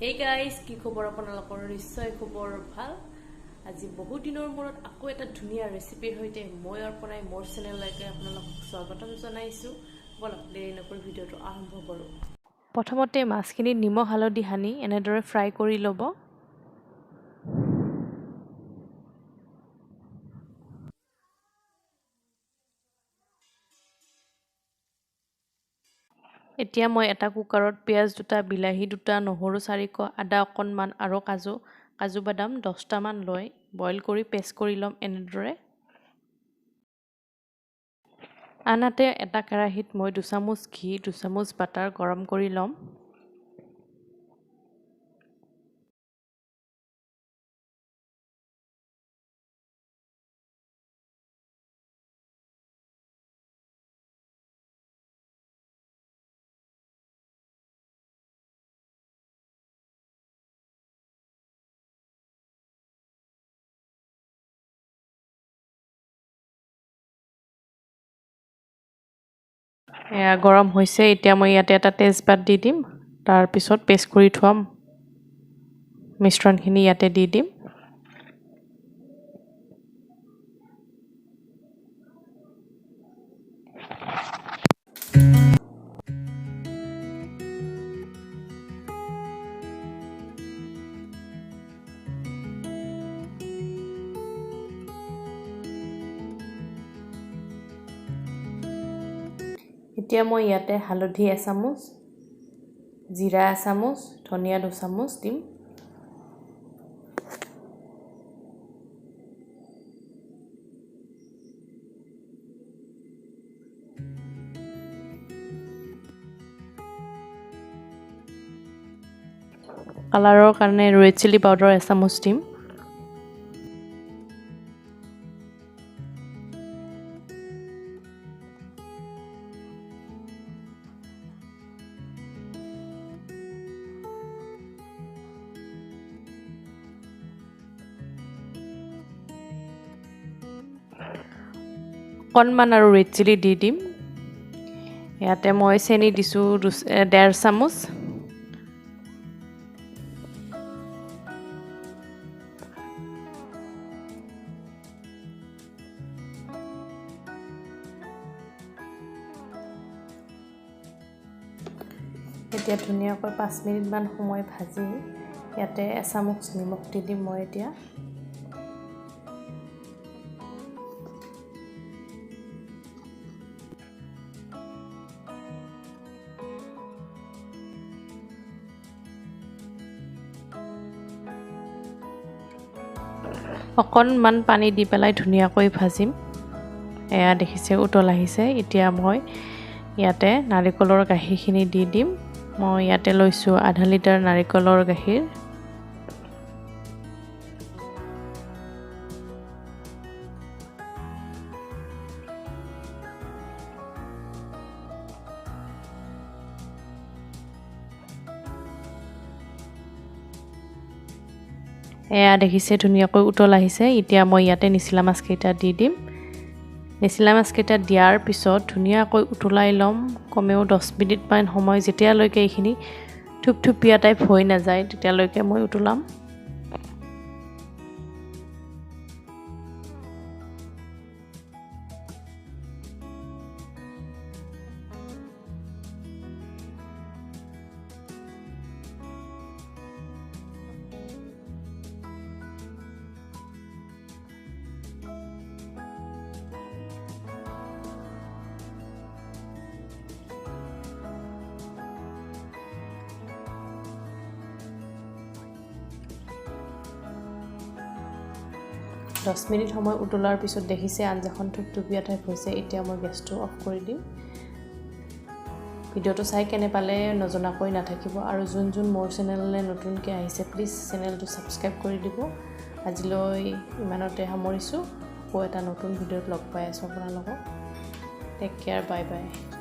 Hey guys, কি খবৰ আপোনালোকৰ নিশ্চয় খবৰ ভাল আজি বহু দিনৰ মূৰত আকৌ এটা ধুনীয়া ৰেচিপিৰ হৈতে মই অৰ্পণাই মোৰ চেনেললৈকে আপোনালোকক স্বাগতম জনাইছো বলক দেৰি নকৰি ভিডিওটো আৰম্ভ কৰো প্ৰথমতে মাছখিনি নিমখ হালধি হানি এনেদৰে ফ্ৰাই কৰি লব এতিয়া মই এটা কুকাৰত পিয়াজ দুটা বিলাহী দুটা নহৰু চাৰিক আদা অকণমান আৰু কাজু বাদাম 10টা মান লৈ বইল কৰি পেষ্ট কৰি লম এনেদৰে আনহাতে এটা কেৰাহীত মই 2 চামুচ ঘি 2 চামুচ বাটাৰ গৰম কৰি লম গৰম হৈছে এতিয়া মই ইয়াতে এটা তেজপাত দি দিম তাৰ পিছত পেষ্ট কৰি থোৱা মিশ্ৰণখিনি ইয়াতে দি দিম এতিয়া মই ইয়াতে হালধি 1 চামুচ জিৰা 1 চামুচ ধনিয়া 2 চামুচ দিম কালাৰৰ কাৰণে ৰেড চিলি পাউডাৰ 1 চামুচ দিম অকণমান আৰু ৰেড চিলি দি দিম ইয়াতে মই চেনি দিছোঁ 1.5 চামুচ এতিয়া ধুনীয়াকৈ 5 মিনিট মান সময় ভাজি ইয়াতে 1 চামুচ নিমখ দি দিম মই এতিয়া অকণমান পানী দি পেলাই ধুনীয়াকৈ ভাজিম এয়া দেখিছে উতল আহিছে এতিয়া মই ইয়াতে নাৰিকলৰ গাখীৰখিনি দি দিম মই ইয়াতে লৈছোঁ আধা লিটাৰ নাৰিকলৰ গাখীৰ এয়া দেখিছে ধুনীয়াকৈ উতল আহিছে এতিয়া মই ইয়াতে নিচিলা মাছকেইটা দি দিম নিচিলা মাছকেইটা দিয়াৰ পিছত ধুনীয়াকৈ উতলাই ল'ম কমেও 10 মিনিট মান সময় যেতিয়ালৈকে এইখিনি থুপথুপীয়া টাইপ হৈ নাযায় তেতিয়ালৈকে মই উতলাম দহ মিনিট সময় উতলাৰ পিছত দেখিছে আঞ্জাখন থুপথুপীয়া টাইপ হৈছে এতিয়া মই গেছটো অফ কৰি দিম ভিডিওটো চাই কেনে পালে নজনাকৈ নাথাকিব আৰু যোন মোৰ চেনেললৈ নতুনকৈ আহিছে প্লিজ চেনেলটো সাবস্ক্ৰাইব কৰি দিব আজিলৈ ইমানতে সামৰিছোঁ আকৌ এটা নতুন ভিডিওত লগ পাই আছোঁ আপোনালোকক টেক কেয়াৰ বাই বাই